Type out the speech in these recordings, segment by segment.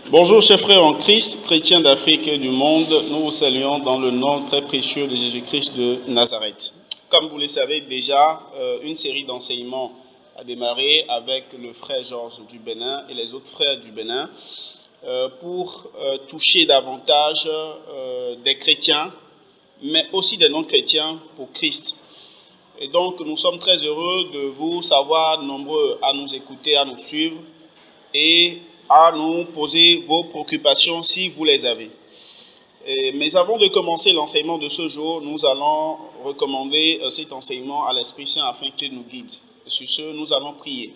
Bonjour chers frères en Christ, chrétiens d'Afrique et du monde, nous vous saluons dans le nom très précieux de Jésus-Christ de Nazareth. Comme vous le savez déjà, une série d'enseignements a démarré avec le frère Georges du Bénin et les autres frères du Bénin pour toucher davantage des chrétiens, mais aussi des non-chrétiens pour Christ. Et donc nous sommes très heureux de vous savoir nombreux à nous écouter, à nous suivre et à nous poser vos préoccupations si vous les avez. Mais avant de commencer l'enseignement de ce jour, nous allons recommander cet enseignement à l'Esprit Saint afin qu'il nous guide. Et sur ce, nous allons prier.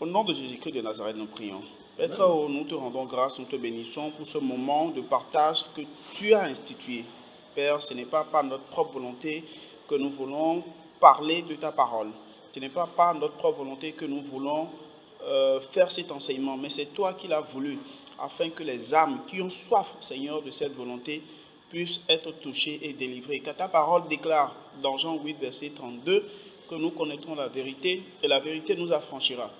Au nom de Jésus-Christ de Nazareth, nous prions. Père, nous te rendons grâce, nous te bénissons pour ce moment de partage que tu as institué. Père, ce n'est pas par notre propre volonté que nous voulons parler de ta parole. Ce n'est pas par notre propre volonté que nous voulons faire cet enseignement, mais c'est toi qui l'as voulu, afin que les âmes qui ont soif, Seigneur, de cette volonté puissent être touchées et délivrées. Car ta parole déclare dans Jean 8, verset 32, que nous connaîtrons la vérité et la vérité nous affranchira.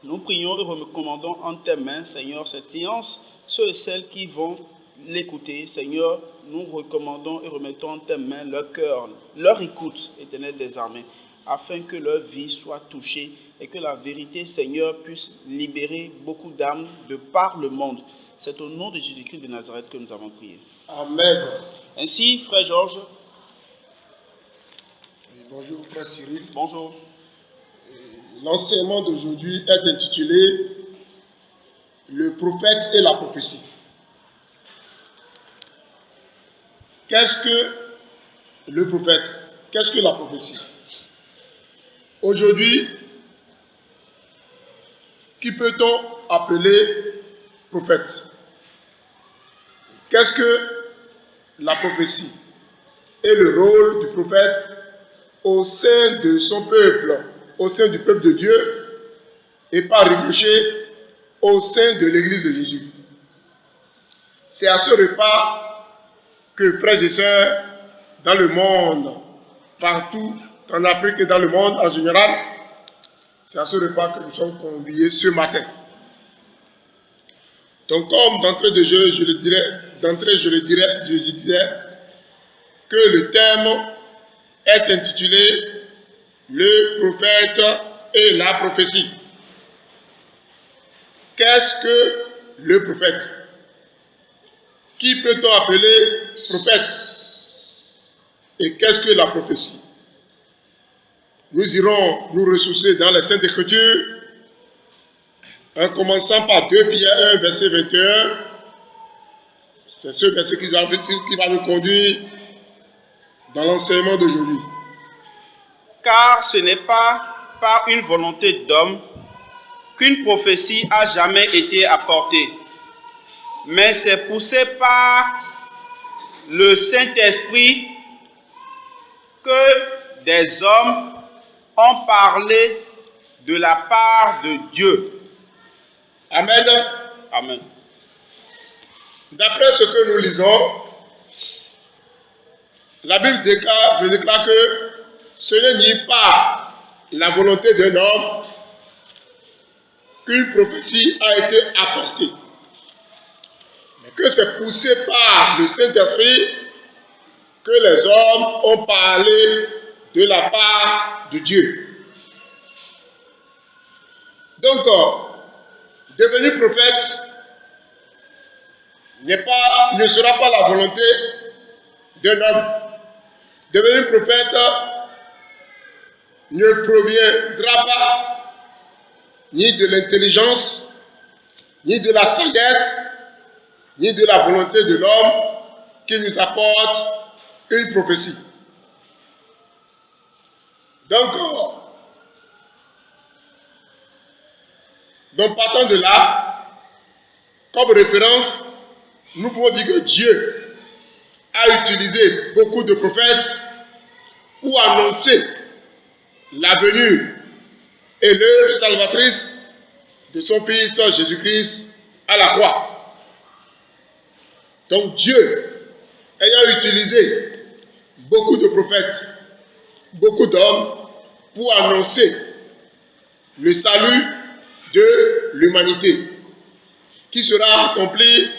Nous prions et recommandons en tes mains, Seigneur, cette séance, ceux et celles qui vont l'écouter. Seigneur, nous recommandons et remettons en tes mains leur cœur, leur écoute, Éternel des armées, afin que leur vie soit touchée et que la vérité, Seigneur, puisse libérer beaucoup d'âmes de par le monde. C'est au nom de Jésus-Christ de Nazareth que nous avons prié. Amen. Ainsi, frère Georges. Bonjour, frère Cyril. Bonjour. L'enseignement d'aujourd'hui est intitulé « Le prophète et la prophétie ». Qu'est-ce que le prophète? Qu'est-ce que la prophétie? Aujourd'hui, qui peut-on appeler prophète? Qu'est-ce que la prophétie et le rôle du prophète au sein de son peuple, au sein du peuple de Dieu et par ricochet au sein de l'Église de Jésus? C'est à ce repas que frères et sœurs dans le monde, partout en Afrique et dans le monde en général, c'est à ce repas que nous sommes conviés ce matin. Donc comme d'entrée de jeu, je disais que le thème est intitulé « Le prophète et la prophétie ». Qu'est-ce que le prophète? Qui peut-on appeler prophète? Et qu'est-ce que la prophétie? Nous irons nous ressourcer dans les Saintes Écritures, en commençant par 2 Pierre 1, verset 21. C'est ce verset qui va nous conduire dans l'enseignement d'aujourd'hui. Car ce n'est pas par une volonté d'homme qu'une prophétie a jamais été apportée, mais c'est poussé par le Saint-Esprit que des hommes ont parlé de la part de Dieu. Amen. Amen. D'après ce que nous lisons, la Bible déclare que ce n'est pas la volonté d'un homme qu'une prophétie a été apportée, mais que c'est poussé par le Saint-Esprit que les hommes ont parlé de la part de Dieu. Donc, devenir prophète ne sera pas la volonté d'un homme. Devenir prophète ne proviendra pas ni de l'intelligence, ni de la sagesse, ni de la volonté de l'homme qui nous apporte une prophétie. Donc partant de là, comme référence, nous pouvons dire que Dieu a utilisé beaucoup de prophètes pour annoncer la venue et l'œuvre salvatrice de son Fils Jésus-Christ à la croix. Donc Dieu, ayant utilisé beaucoup de prophètes, beaucoup d'hommes, pour annoncer le salut de l'humanité. qui sera accompli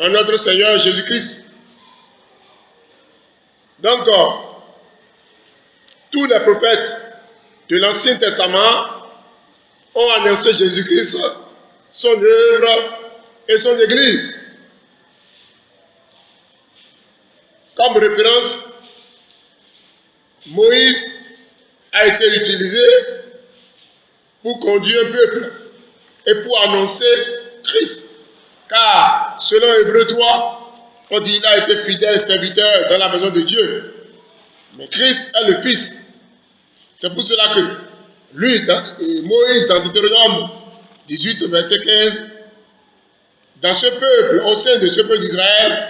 en notre Seigneur Jésus-Christ. Donc, tous les prophètes de l'Ancien Testament ont annoncé Jésus-Christ, son œuvre et son Église. Comme référence, Moïse a été utilisé pour conduire un peuple et pour annoncer Christ. Car, selon Hébreux 3, on dit qu'il a été fidèle serviteur dans la maison de Dieu. Mais Christ est le Fils. C'est pour cela que lui, Moïse, dans Deutéronome 18, verset 15, dans ce peuple, au sein de ce peuple d'Israël,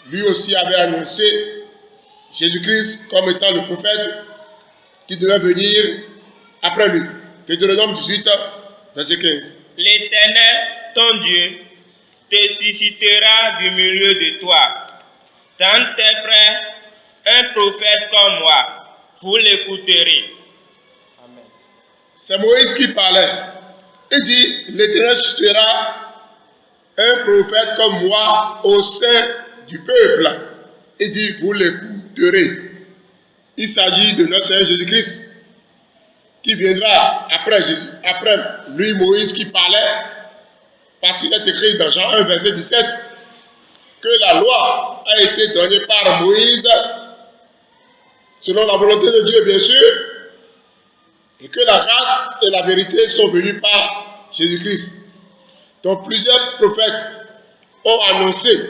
lui aussi avait annoncé Jésus-Christ comme étant le prophète qui devait venir après lui. Deutéronome 18, verset 15. L'Éternel, ton Dieu, te suscitera du milieu de toi, dans tes frères, un prophète comme moi, vous l'écouterez. Amen. C'est Moïse qui parlait. Il dit, l'Éternel suscitera un prophète comme moi au sein du peuple. Il dit, vous l'écouterez. Il s'agit de notre Seigneur Jésus-Christ qui viendra après Jésus, après lui, Moïse, qui parlait, parce qu'il est écrit dans Jean 1, verset 17, que la loi a été donnée par Moïse, selon la volonté de Dieu, bien sûr, et que la grâce et la vérité sont venues par Jésus-Christ. Donc plusieurs prophètes ont annoncé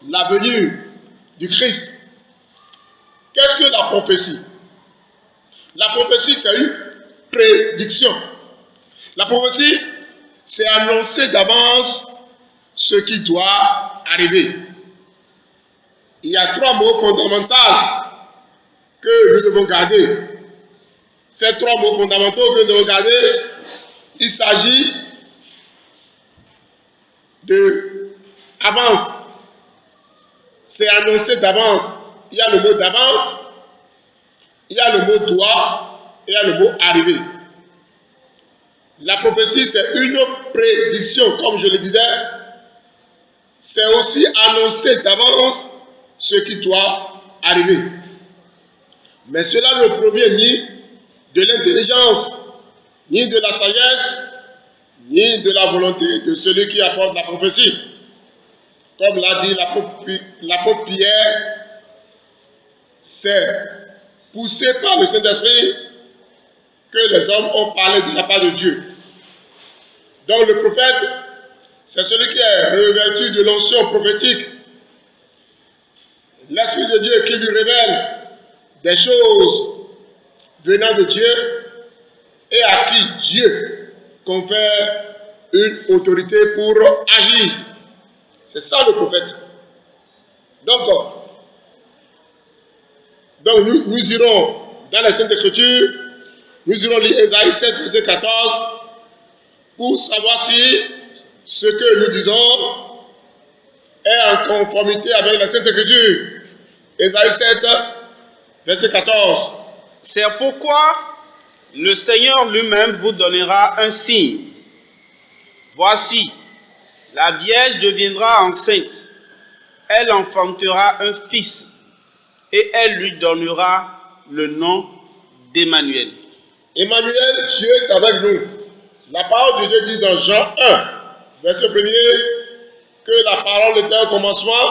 la venue du Christ. Qu'est-ce que la prophétie? La prophétie, c'est une prédiction. La prophétie, c'est annoncer d'avance ce qui doit arriver. Il y a trois mots fondamentaux que nous devons garder. Ces trois mots fondamentaux que nous devons garder, il s'agit de avance. C'est annoncer d'avance. Il y a le mot d'avance, il y a le mot doit, et il y a le mot arriver. La prophétie, c'est une prédiction, comme je le disais. C'est aussi annoncer d'avance ce qui doit arriver. Mais cela ne provient ni de l'intelligence, ni de la sagesse, ni de la volonté de celui qui apporte la prophétie. Comme l'a dit l'apôtre Pierre, c'est poussé par le Saint-Esprit que les hommes ont parlé de la part de Dieu. Donc le prophète, c'est celui qui est revêtu de l'onction prophétique. L'Esprit de Dieu qui lui révèle des choses venant de Dieu et à qui Dieu confère une autorité pour agir. C'est ça le prophète. Donc nous irons dans les Saintes Écritures, nous irons lire Ésaïe 7, verset 14, pour savoir si ce que nous disons est en conformité avec les Saintes Écritures. Ésaïe 7, verset 14. C'est pourquoi le Seigneur lui-même vous donnera un signe. Voici, la Vierge deviendra enceinte. Elle enfantera un fils et elle lui donnera le nom d'Emmanuel. Emmanuel, Dieu est avec nous. La parole de Dieu dit dans Jean 1, verset 1er, que la parole était au commencement,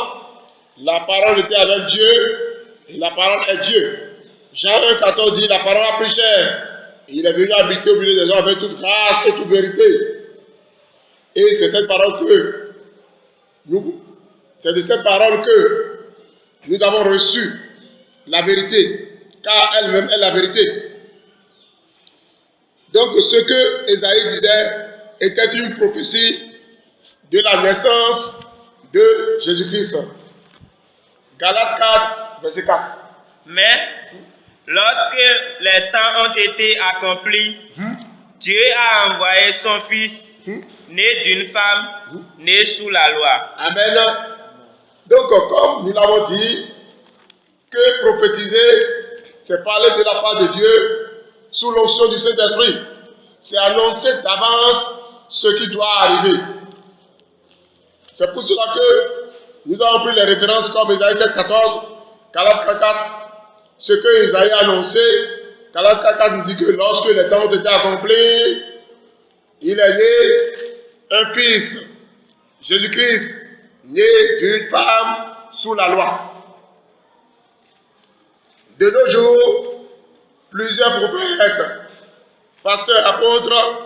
la parole était avec Dieu, et la parole est Dieu. Jean 1, 14 dit, la parole a pris chair, et il est venu habiter au milieu des hommes avec toute grâce et toute vérité. Et c'est cette parole que c'est de cette parole que nous avons reçu la vérité, car elle-même est la vérité. Donc ce que Ésaïe disait était une prophétie de la naissance de Jésus-Christ. Galates 4, verset 4. Mais lorsque les temps ont été accomplis, Dieu a envoyé son Fils, né d'une femme, né sous la loi. Amen. Donc, comme nous l'avons dit, que prophétiser, c'est parler de la part de Dieu sous l'onction du Saint-Esprit. C'est annoncer d'avance ce qui doit arriver. C'est pour cela que nous avons pris les références comme Isaïe 7,14, Galates 4,4, ce que Isaïe a annoncé. Galates 4,4 nous dit que lorsque les temps ont été accomplis, il est né un fils, Jésus-Christ, né d'une femme sous la loi. De nos jours, plusieurs prophètes, pasteurs, apôtres,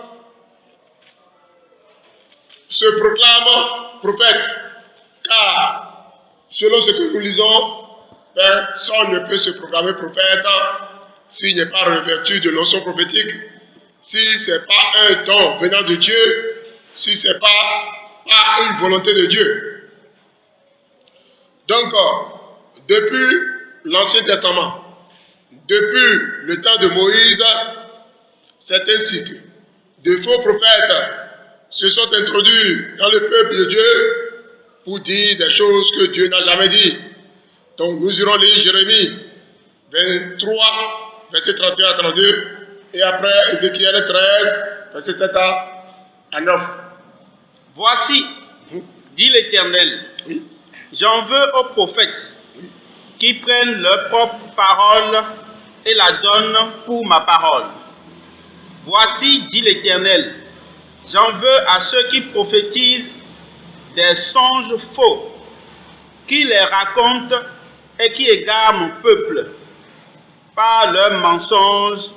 se proclament prophètes, car selon ce que nous lisons, personne ne peut se proclamer prophète s'il n'est pas revêtu de l'onction prophétique, si ce n'est pas un don venant de Dieu, si ce n'est pas une volonté de Dieu. Donc, depuis l'Ancien Testament, depuis le temps de Moïse, c'est ainsi que de faux prophètes se sont introduits dans le peuple de Dieu pour dire des choses que Dieu n'a jamais dit. Donc nous irons lire Jérémie 23, verset 31 à 32, et après Ézéchiel 13, verset 7 à 9. Voici, dit l'Éternel, j'en veux aux prophètes qui prennent leur propre parole et la donnent pour ma parole. Voici, dit l'Éternel, j'en veux à ceux qui prophétisent des songes faux, qui les racontent et qui égarent mon peuple par leurs mensonges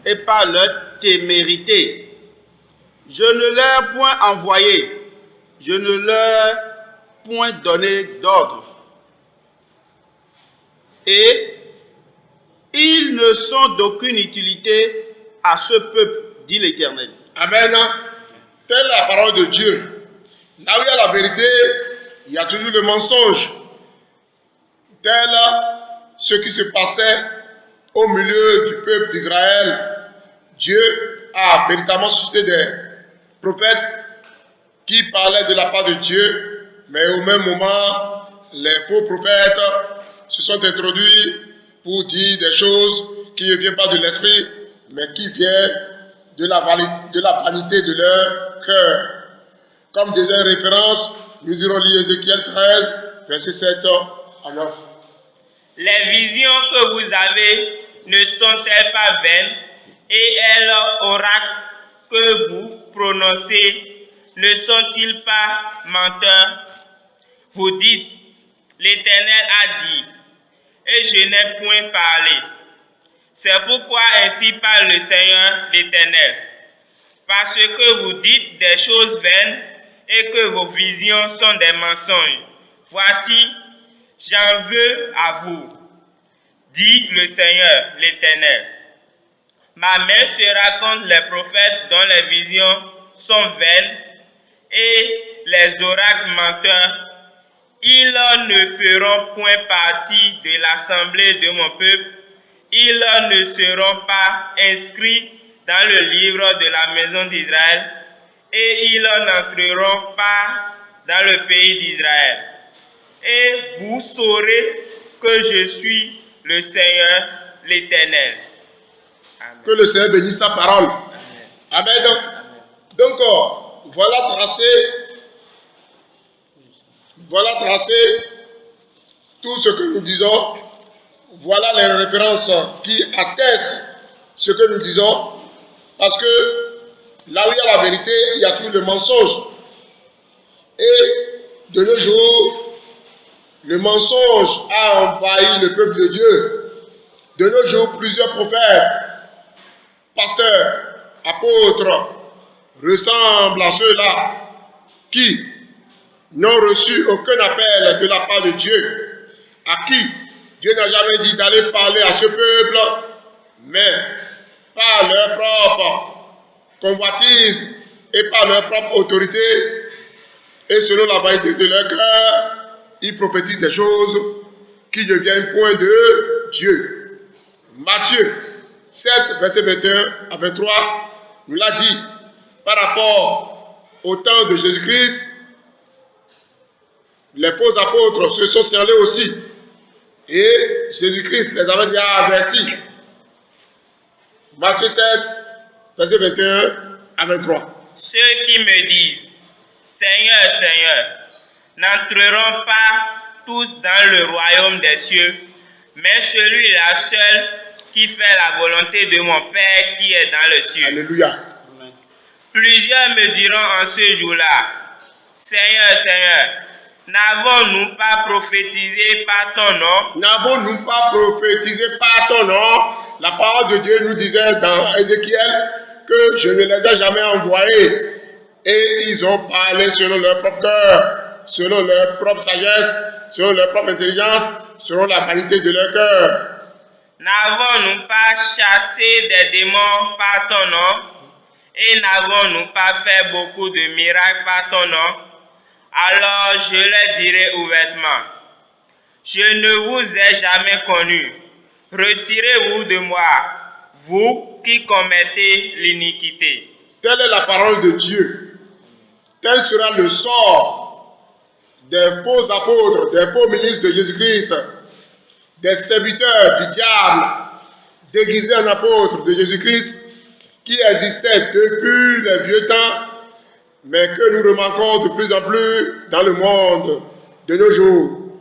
et par leur témérité. Je ne leur ai point envoyé, je ne leur ai point donné d'ordre. Et ils ne sont d'aucune utilité à ce peuple, dit l'Éternel. Amen. Telle est la parole de Dieu. Là où il y a la vérité, il y a toujours le mensonge. Tel ce qui se passait au milieu du peuple d'Israël. Dieu a véritablement suscité des prophètes qui parlaient de la part de Dieu, mais au même moment, les faux prophètes se sont introduits pour dire des choses qui ne viennent pas de l'esprit, mais qui viennent de la vanité de leur cœur. Comme des références, nous irons lire Ézéchiel 13, verset 7 à 9. Les visions que vous avez ne sont-elles pas vaines, et elles oracles que vous prononcez ne sont-ils pas menteurs? Vous dites, l'Éternel a dit, et je n'ai point parlé. C'est pourquoi ainsi parle le Seigneur l'Éternel. Parce que vous dites des choses vaines et que vos visions sont des mensonges. Voici, j'en veux à vous, dit le Seigneur l'Éternel. Ma main sera contre les prophètes dont les visions sont vaines et les oracles menteurs. Ils ne feront point partie de l'assemblée de mon peuple. Ils ne seront pas inscrits dans le livre de la maison d'Israël et ils n'entreront pas dans le pays d'Israël. Et vous saurez que je suis le Seigneur l'Éternel. Amen. Que le Seigneur bénisse sa parole. Amen. Amen. Donc, voilà tracé tout ce que nous disons. Voilà les références qui attestent ce que nous disons. Parce que là où il y a la vérité, il y a toujours le mensonge. Et de nos jours, le mensonge a envahi le peuple de Dieu. De nos jours, plusieurs prophètes, pasteurs, apôtres ressemblent à ceux-là qui n'ont reçu aucun appel de la part de Dieu, à qui Dieu n'a jamais dit d'aller parler à ce peuple, mais par leur propre convoitise et par leur propre autorité, et selon la vanité de leur cœur, ils prophétisent des choses qui ne viennent point de Dieu. Matthieu 7, verset 21 à 23, nous l'a dit, par rapport au temps de Jésus-Christ, les faux apôtres se sont signalés aussi. Et Jésus-Christ les avait déjà avertis. Matthieu 7, verset 21 à 23. Ceux qui me disent, Seigneur, Seigneur, n'entreront pas tous dans le royaume des cieux, mais celui-là seul qui fait la volonté de mon Père qui est dans le ciel. Alléluia. Amen. Plusieurs me diront en ce jour-là, Seigneur, Seigneur, n'avons-nous pas prophétisé par ton nom? N'avons-nous pas prophétisé par ton nom? La parole de Dieu nous disait dans Ézéchiel que je ne les ai jamais envoyés. Et ils ont parlé selon leur propre cœur, selon leur propre sagesse, selon leur propre intelligence, selon la vanité de leur cœur. N'avons-nous pas chassé des démons par ton nom? Et n'avons-nous pas fait beaucoup de miracles par ton nom? Alors je leur dirai ouvertement, je ne vous ai jamais connu. Retirez-vous de moi, vous qui commettez l'iniquité. Telle est la parole de Dieu. Tel sera le sort des faux apôtres, des faux ministres de Jésus-Christ, des serviteurs du diable, déguisés en apôtres de Jésus-Christ, qui existaient depuis les vieux temps, mais que nous remarquons de plus en plus dans le monde de nos jours.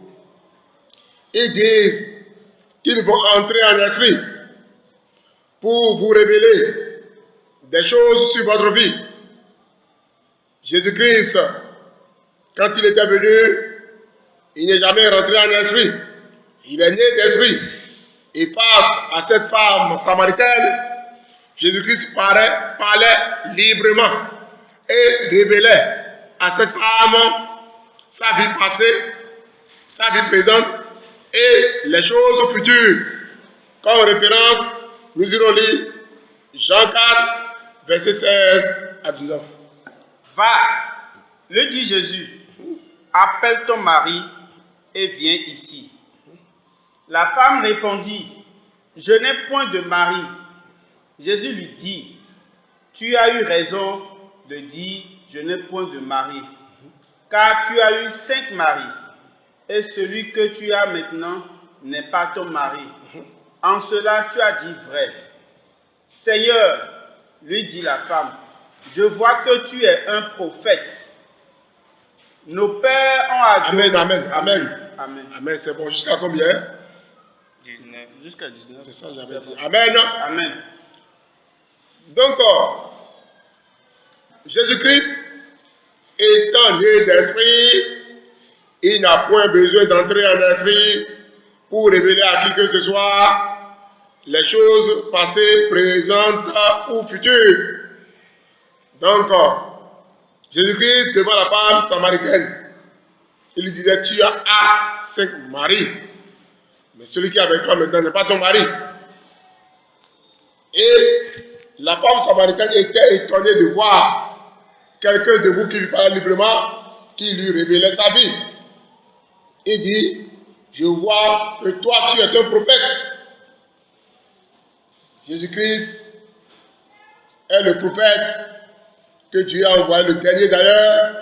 Ils disent qu'ils vont entrer en esprit pour vous révéler des choses sur votre vie. Jésus-Christ, quand il était venu, il n'est jamais rentré en esprit. Il est né d'esprit. Et face à cette femme samaritaine, Jésus-Christ parlait librement et révélait à cette femme sa vie passée, sa vie présente et les choses futures. Comme référence, nous irons lire Jean 4, versets 16 à 19. Va, le dit Jésus, appelle ton mari et viens ici. La femme répondit, je n'ai point de mari. Jésus lui dit, tu as eu raison de dire, je n'ai point de mari, car tu as eu 5 maris, et celui que tu as maintenant n'est pas ton mari. En cela tu as dit vrai. Seigneur, lui dit la femme, je vois que tu es un prophète. Nos pères ont adoré. Amen. C'est bon. Jusqu'à combien? 19. Jusqu'à 19. C'est ça, j'avais dit. Amen. Amen. Donc, Jésus-Christ étant né d'esprit, il n'a point besoin d'entrer en esprit pour révéler à qui que ce soit les choses passées, présentes ou futures. Donc, Jésus-Christ devant la femme samaritaine, il lui disait, tu as 5 maris, mais celui qui est avec toi maintenant n'est pas ton mari. Et la femme samaritaine était étonnée de voir quelqu'un de vous qui lui parlait librement, qui lui révélait sa vie. Il dit, je vois que toi tu es un prophète. Jésus-Christ est le prophète que Dieu a envoyé, le dernier d'ailleurs,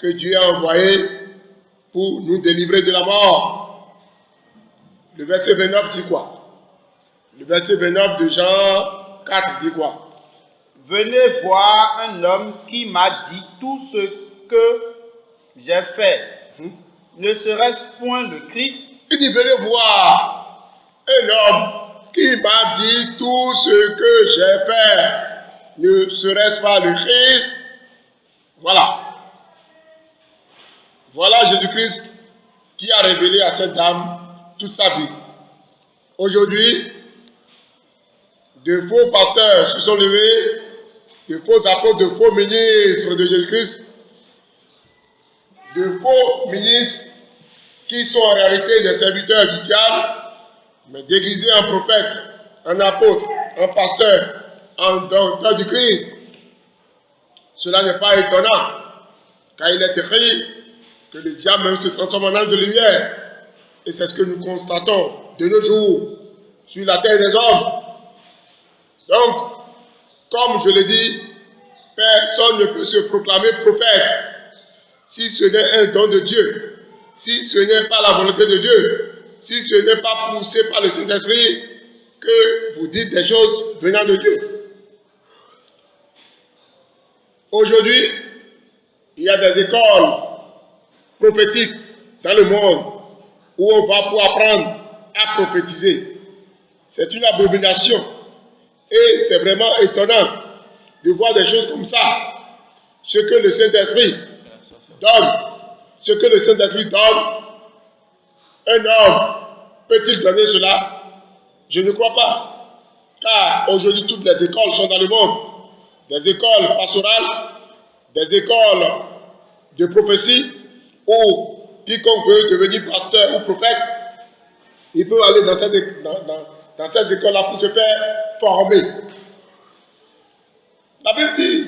que Dieu a envoyé pour nous délivrer de la mort. Le verset 29 dit quoi? Le verset 29 de Jean 4 dit quoi? Venez voir un homme qui m'a dit tout ce que j'ai fait. Ne serait-ce point le Christ? Il dit, venez voir un homme qui m'a dit tout ce que j'ai fait. Ne serait-ce pas le Christ? Voilà. Voilà Jésus-Christ qui a révélé à cette dame toute sa vie. Aujourd'hui, de faux pasteurs se sont levés, de faux apôtres, de faux ministres de Jésus-Christ, de faux ministres qui sont en réalité des serviteurs du diable, mais déguisés en prophète, en apôtre, en pasteur, en docteur du Christ. Cela n'est pas étonnant, car il est écrit que le diable même se transforme en ange de lumière. Et c'est ce que nous constatons de nos jours sur la terre des hommes. Donc, comme je l'ai dit, personne ne peut se proclamer prophète si ce n'est un don de Dieu, si ce n'est pas la volonté de Dieu, si ce n'est pas poussé par le Saint-Esprit que vous dites des choses venant de Dieu. Aujourd'hui, il y a des écoles prophétique dans le monde où on va pouvoir apprendre à prophétiser. C'est une abomination. Et c'est vraiment étonnant de voir des choses comme ça. Ce que le Saint-Esprit donne, ce que le Saint-Esprit donne, un homme peut-il donner cela? Je ne crois pas. Car aujourd'hui, toutes les écoles sont dans le monde. Des écoles pastorales, des écoles de prophétie, où quiconque veut devenir pasteur ou prophète, il peut aller dans ces écoles-là pour se faire former. La Bible dit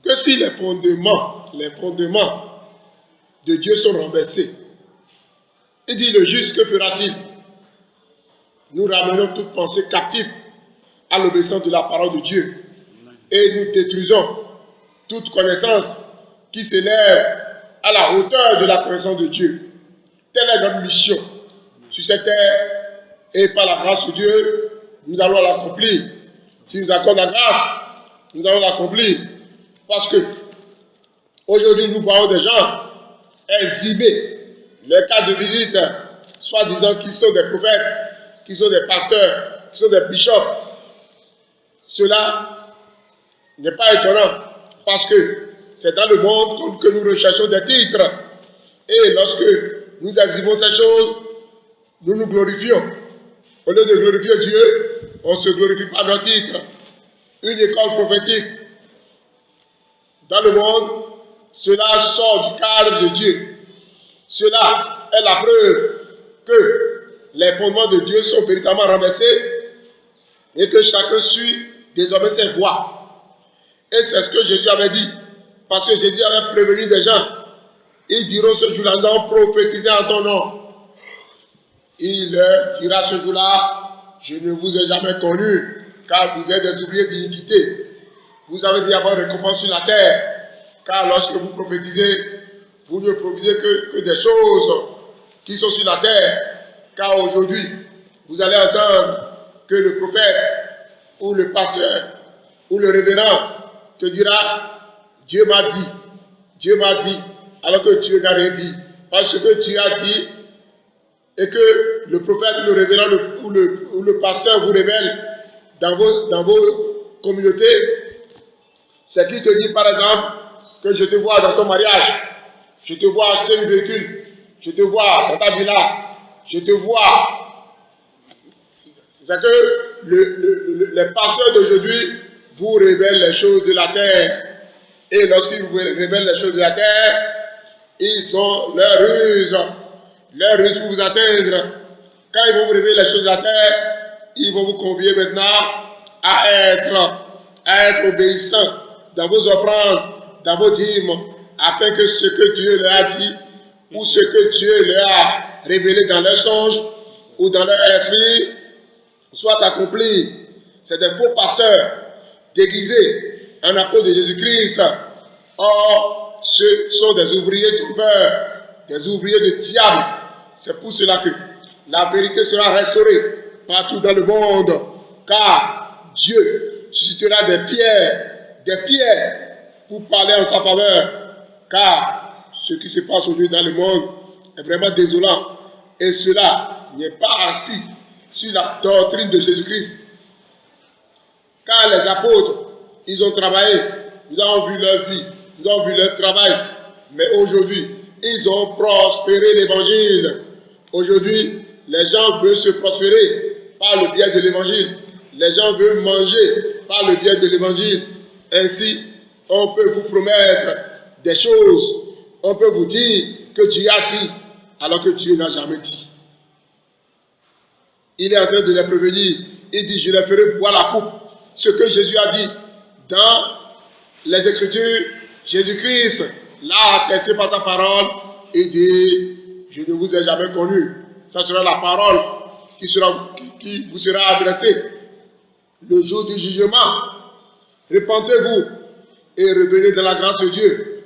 que si les fondements de Dieu sont renversés, il dit le juste, que fera-t-il? Nous ramenons toute pensée captive à l'obéissance de la parole de Dieu et nous détruisons toute connaissance qui s'élève à la hauteur de la connaissance de Dieu. Telle est notre mission sur cette terre et par la grâce de Dieu, nous allons l'accomplir. Si nous accorde la grâce, nous allons l'accomplir. Parce que aujourd'hui, nous voyons des gens exhiber les cas de visite, soi-disant qu'ils sont des prophètes, qu'ils sont des pasteurs, qu'ils sont des bishops. Cela n'est pas étonnant parce que c'est dans le monde que nous recherchons des titres. Et lorsque nous exhibons ces choses, nous nous glorifions. Au lieu de glorifier Dieu, on se glorifie par nos titres. Une école prophétique dans le monde, cela sort du cadre de Dieu. Cela est la preuve que les fondements de Dieu sont véritablement renversés et que chacun suit désormais ses voies. Et c'est ce que Jésus avait dit. Parce que Jésus avait prévenu des gens. Ils diront ce jour-là, nous allons prophétiser en ton nom. Il leur dira ce jour-là, je ne vous ai jamais connu, car vous êtes des ouvriers d'iniquité. Vous avez dit avoir récompense sur la terre, car lorsque vous prophétisez, vous ne prophétisez que des choses qui sont sur la terre. Car aujourd'hui, vous allez entendre que le prophète, ou le pasteur, ou le révérend te dira, Dieu m'a dit, alors que Dieu n'a rien dit. Parce que Dieu a dit, et que le prophète, le révérend ou le pasteur vous révèle dans vos communautés, c'est qu'il te dit par exemple que je te vois dans ton mariage, je te vois acheter un véhicule, je te vois dans ta villa, je te vois. C'est que les pasteurs d'aujourd'hui vous révèlent les choses de la terre. Et lorsqu'ils vous révèlent les choses de la terre, ils ont leur ruse pour vous atteindre. Quand ils vont vous révéler les choses de la terre, ils vont vous convier maintenant à être obéissants dans vos offrandes, dans vos dîmes, afin que ce que Dieu leur a dit, ou ce que Dieu leur a révélé dans leurs songes, ou dans leur esprit, soit accompli. C'est des faux pasteurs déguisés en apôtres de Jésus-Christ. Or, ce sont des ouvriers trompeurs, des ouvriers de diable. C'est pour cela que la vérité sera restaurée partout dans le monde, car Dieu suscitera des pierres pour parler en sa faveur, car ce qui se passe aujourd'hui dans le monde est vraiment désolant, et cela n'est pas assis sur la doctrine de Jésus-Christ. Car les apôtres, ils ont travaillé, ils ont vu leur vie, ils ont vu leur travail, mais aujourd'hui, ils ont prospéré l'évangile. Aujourd'hui, les gens veulent se prospérer par le biais de l'évangile. Les gens veulent manger par le biais de l'évangile. Ainsi, on peut vous promettre des choses. On peut vous dire que Dieu a dit, alors que Dieu n'a jamais dit. Il est en train de les prévenir. Il dit, je les ferai boire la coupe. Ce que Jésus a dit dans les Écritures, Jésus-Christ l'a attesté par sa parole. Il dit, je ne vous ai jamais connu. Ça sera la parole qui vous sera adressée. Le jour du jugement, repentez-vous et revenez dans la grâce de Dieu,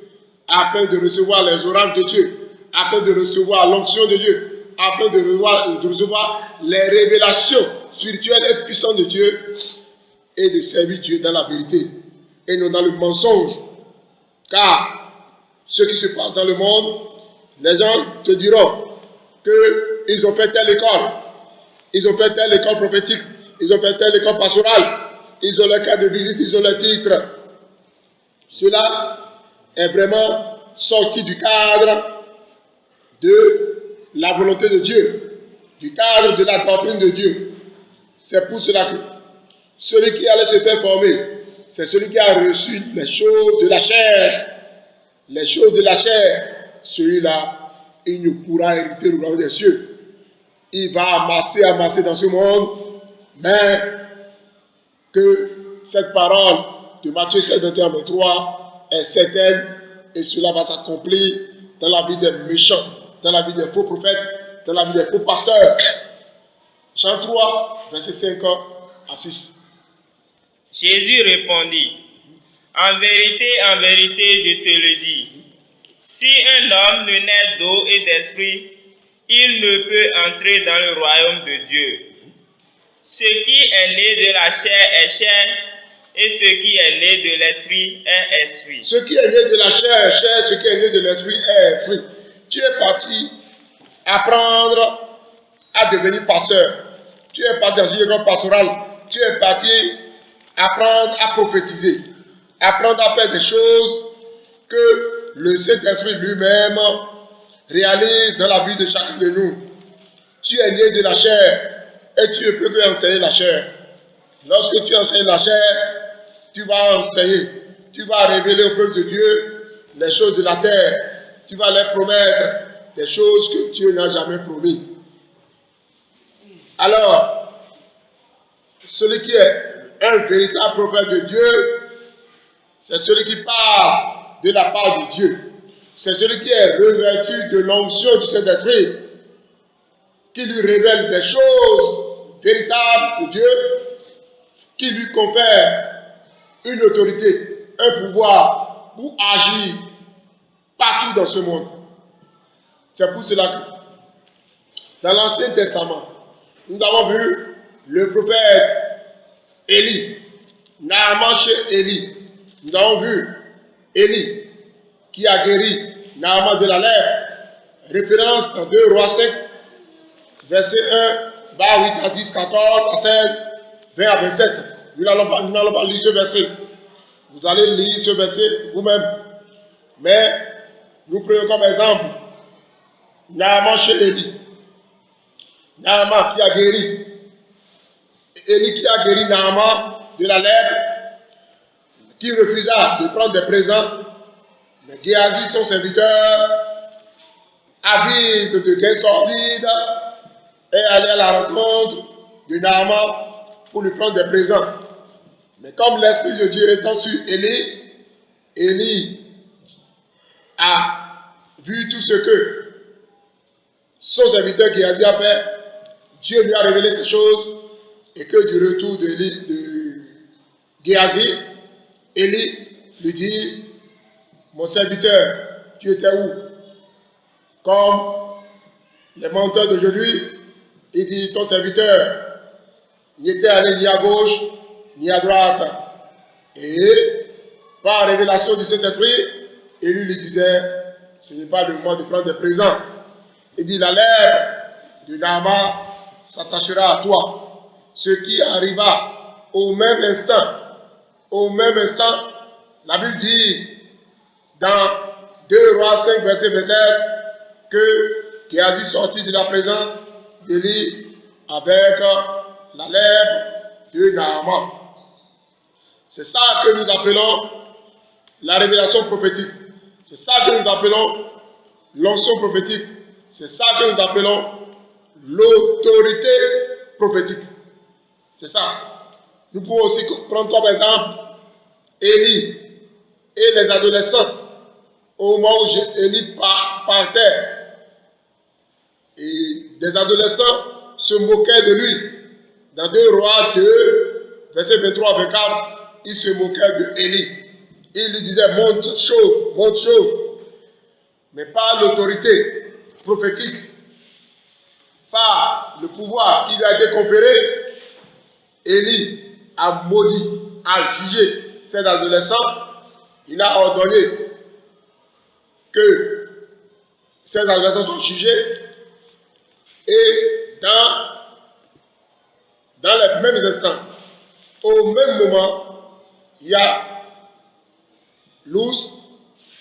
afin de recevoir les oracles de Dieu, afin de recevoir l'onction de Dieu, afin de recevoir les révélations spirituelles et puissantes de Dieu, et de servir Dieu dans la vérité, et non dans le mensonge. Car ce qui se passe dans le monde, les gens te diront qu'ils ont fait telle école, ils ont fait telle école prophétique, ils ont fait telle école pastorale, ils ont le carte de visite, ils ont le titre. Cela est vraiment sorti du cadre de la volonté de Dieu, du cadre de la doctrine de Dieu. C'est pour cela que celui qui allait se faire former, c'est celui qui a reçu les choses de la chair. Les choses de la chair, celui-là, il ne pourra hériter le royaume des cieux. Il va amasser dans ce monde, mais que cette parole de Matthieu 7, 21, 23 est certaine et cela va s'accomplir dans la vie des méchants, dans la vie des faux prophètes, dans la vie des faux pasteurs. Jean 3, verset 5 à 6. Jésus répondit, en vérité, je te le dis, si un homme ne naît d'eau et d'esprit, il ne peut entrer dans le royaume de Dieu. Ce qui est né de la chair est chair, et ce qui est né de l'esprit est esprit. Ce qui est né de la chair est chair, ce qui est né de l'esprit est esprit. Tu es parti apprendre à devenir pasteur. Tu es parti dans une école pastorale. Tu es parti apprendre à prophétiser. Apprendre à faire des choses que le Saint-Esprit lui-même réalise dans la vie de chacun de nous. Tu es né de la chair et tu ne peux que enseigner la chair. Lorsque tu enseignes la chair, tu vas enseigner, tu vas révéler au peuple de Dieu les choses de la terre. Tu vas leur promettre des choses que Dieu n'a jamais promis. Alors, celui qui est un véritable prophète de Dieu, c'est celui qui parle de la part de Dieu. C'est celui qui est revêtu de l'onction du Saint-Esprit, qui lui révèle des choses véritables de Dieu, qui lui confère une autorité, un pouvoir pour agir partout dans ce monde. C'est pour cela que dans l'Ancien Testament, nous avons vu le prophète Élie, Naaman chez Élie. Nous avons vu Élie qui a guéri Naaman de la lèpre. Référence dans 2 Rois 5, verset 1, 8 à 10, 14 à 16, 20 à 27. Nous n'allons pas lire ce verset. Vous allez lire ce verset vous-même. Mais nous prenons comme exemple Naaman chez Élie. Naaman qui a guéri. Élie qui a guéri Naaman de la lèpre, qui refusa de prendre des présents. Mais Géasi, son serviteur, avide de gains sordides, est allé à la rencontre de Naaman pour lui prendre des présents. Mais comme l'Esprit de Dieu étant sur Élie, Élie a vu tout ce que son serviteur Géasi a fait. Dieu lui a révélé ces choses et que du retour de Géasi, Élie lui dit, mon serviteur, tu étais où? Comme les menteurs d'aujourd'hui, il dit, ton serviteur n'était allé ni à gauche, ni à droite. Et par révélation du Saint-Esprit, Élie lui disait, ce n'est pas le moment de prendre des présents. Il dit, la lèpre de Naaman s'attachera à toi. Ce qui arriva au même instant, la Bible dit dans 2 Rois 5, verset 27, que Géasi sortit de la présence d'Élie avec la lèpre de Naaman. C'est ça que nous appelons la révélation prophétique. C'est ça que nous appelons l'onction prophétique. C'est ça que nous appelons l'autorité prophétique. C'est ça. Nous pouvons aussi prendre comme exemple Élie et les adolescents au moment où Élie partait. Et des adolescents se moquaient de lui. Dans 2 Rois 2, verset 23 à 24, ils se moquaient de Élie. Ils lui disaient, monte chaud. Mais par l'autorité prophétique, par le pouvoir qui lui a été conféré, Élie a maudit, a jugé ces adolescents. Il a ordonné que ces adolescents sont jugés et dans les mêmes instants, au même moment, il y a l'ours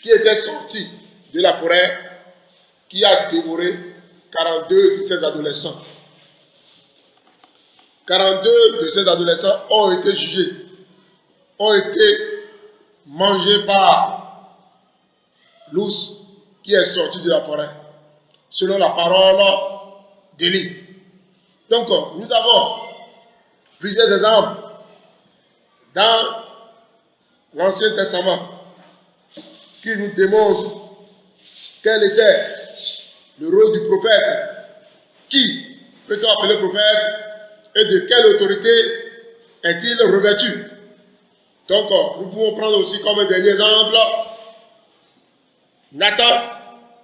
qui était sorti de la forêt, qui a dévoré 42 de ces adolescents. 42 de ces adolescents ont été jugés, ont été mangés par l'ours qui est sorti de la forêt, selon la parole d'Élie. Donc, nous avons plusieurs exemples dans l'Ancien Testament qui nous démontrent quel était le rôle du prophète. Qui peut-on appeler prophète et de quelle autorité est-il revêtu? Donc, nous pouvons prendre aussi comme un dernier exemple Nathan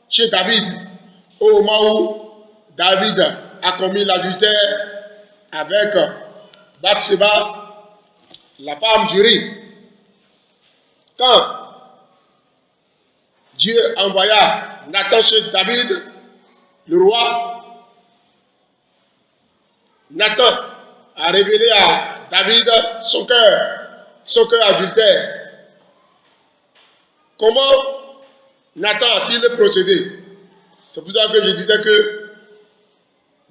chez David, au moment où David a commis l'adultère avec Bathsheba, la femme d'Uri. Quand Dieu envoya Nathan chez David, le roi, Nathan a révélé à David son cœur adultère. Comment Nathan a-t-il procédé? C'est pour ça que je disais que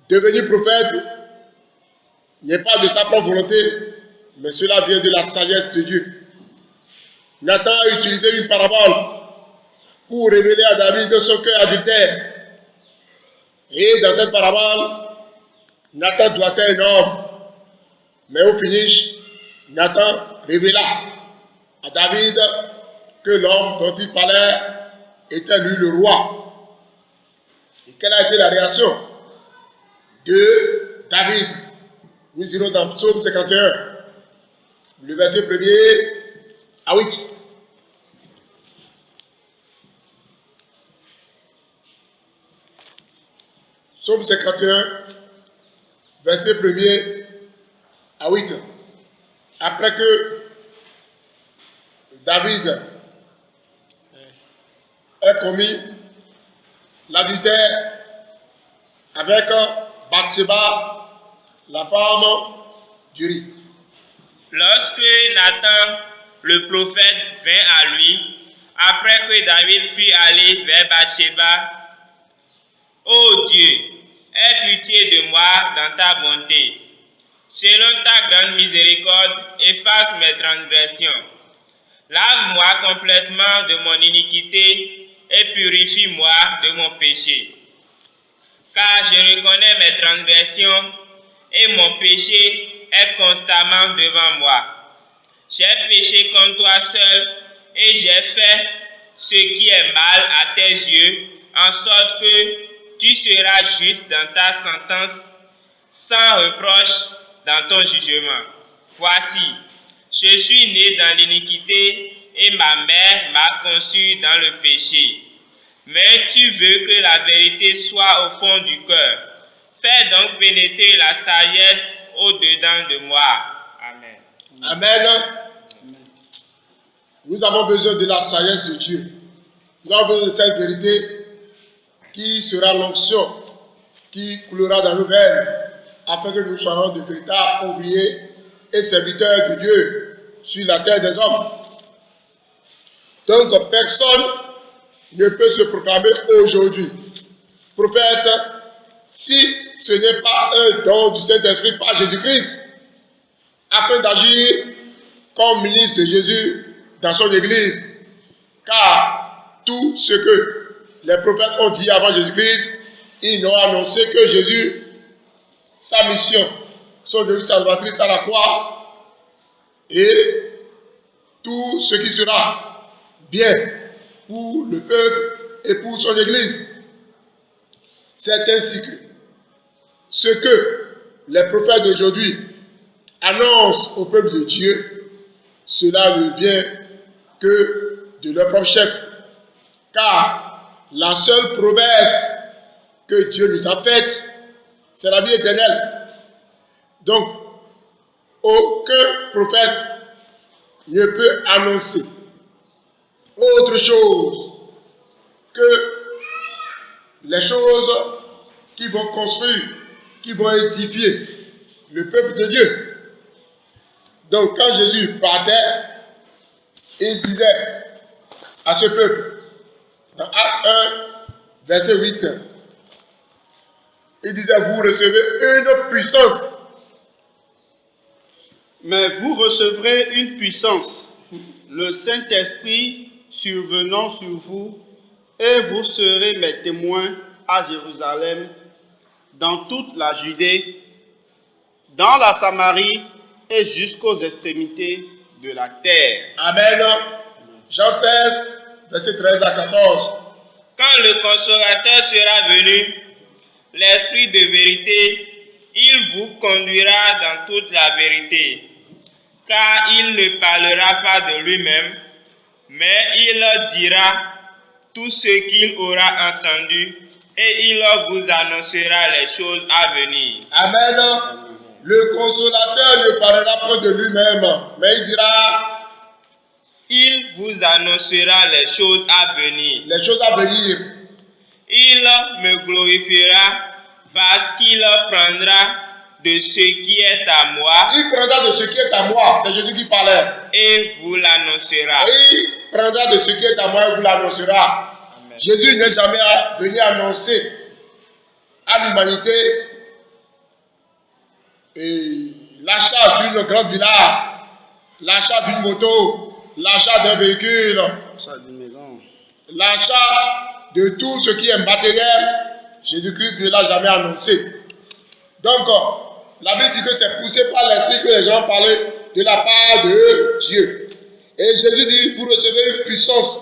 devenir prophète n'est pas de sa propre volonté, mais cela vient de la sagesse de Dieu. Nathan a utilisé une parabole pour révéler à David son cœur adultère. Et dans cette parabole, Nathan doit être un homme. Mais au finish, Nathan révéla à David que l'homme dont il parlait était lui le roi. Et quelle a été la réaction de David? Nous irons dans Psaume 51, le verset 1er à 8. Psaume 51, verset 1er à 8. Après que David ait commis l'adultère avec Bathsheba, la femme d'Uri. Lorsque Nathan, le prophète, vint à lui, après que David fut allé vers Bathsheba, « Ô Dieu, aie pitié de moi dans ta bonté. Selon ta grande miséricorde, efface mes transgressions. Lave-moi complètement de mon iniquité et purifie-moi de mon péché. Car je reconnais mes transgressions et mon péché est constamment devant moi. J'ai péché contre toi seul et j'ai fait ce qui est mal à tes yeux, en sorte que tu seras juste dans ta sentence, sans reproche dans ton jugement. Voici, je suis né dans l'iniquité et ma mère m'a conçu dans le péché. Mais tu veux que la vérité soit au fond du cœur. Fais donc pénétrer la sagesse au-dedans de moi. Amen. Amen. Nous avons besoin de la sagesse de Dieu. Nous avons besoin de cette vérité qui sera l'onction qui coulera dans nos veines afin que nous soyons de véritables ouvriers et serviteurs de Dieu sur la terre des hommes. Donc personne ne peut se proclamer aujourd'hui prophète si ce n'est pas un don du Saint-Esprit par Jésus-Christ afin d'agir comme ministre de Jésus dans son Église. Car tout ce que les prophètes ont dit avant Jésus-Christ, ils n'ont annoncé que Jésus, sa mission, son devenue salvatrice à la croix, et tout ce qui sera bien pour le peuple et pour son Église. C'est ainsi que ce que les prophètes d'aujourd'hui annoncent au peuple de Dieu, cela ne vient que de leur propre chef. Car la seule promesse que Dieu nous a faite, c'est la vie éternelle. Donc, aucun prophète ne peut annoncer autre chose les choses qui vont construire, qui vont édifier le peuple de Dieu. Donc quand Jésus partait, il disait à ce peuple, dans Acte 1, verset 8, il disait, vous recevez une puissance. Mais vous recevrez une puissance, le Saint-Esprit survenant sur vous, et vous serez mes témoins à Jérusalem, dans toute la Judée, dans la Samarie et jusqu'aux extrémités de la terre. Amen. Jean 16, verset 13 à 14. Quand le consolateur sera venu, l'Esprit de vérité, il vous conduira dans toute la vérité, car il ne parlera pas de lui-même, mais il dira tout ce qu'il aura entendu, et il vous annoncera les choses à venir. Amen. Le consolateur ne parlera pas de lui-même, mais il dira Il vous annoncera les choses à venir. les choses à venir. Il me glorifiera parce qu'il prendra de ce qui est à moi Il prendra de ce qui est à moi, c'est Jésus qui parlait. et vous l'annoncera. Et il prendra de ce qui est à moi et vous l'annoncera. Amen. Jésus n'est jamais venu annoncer à l'humanité l'achat d'une grande villa, l'achat d'une moto, l'achat d'un véhicule, Ça d'une maison. l'achat de tout ce qui est matériel. Jésus-Christ ne l'a jamais annoncé. Donc, la Bible dit que c'est poussé par l'Esprit que les gens parlaient de la part de Dieu. Et Jésus dit, vous recevez une puissance.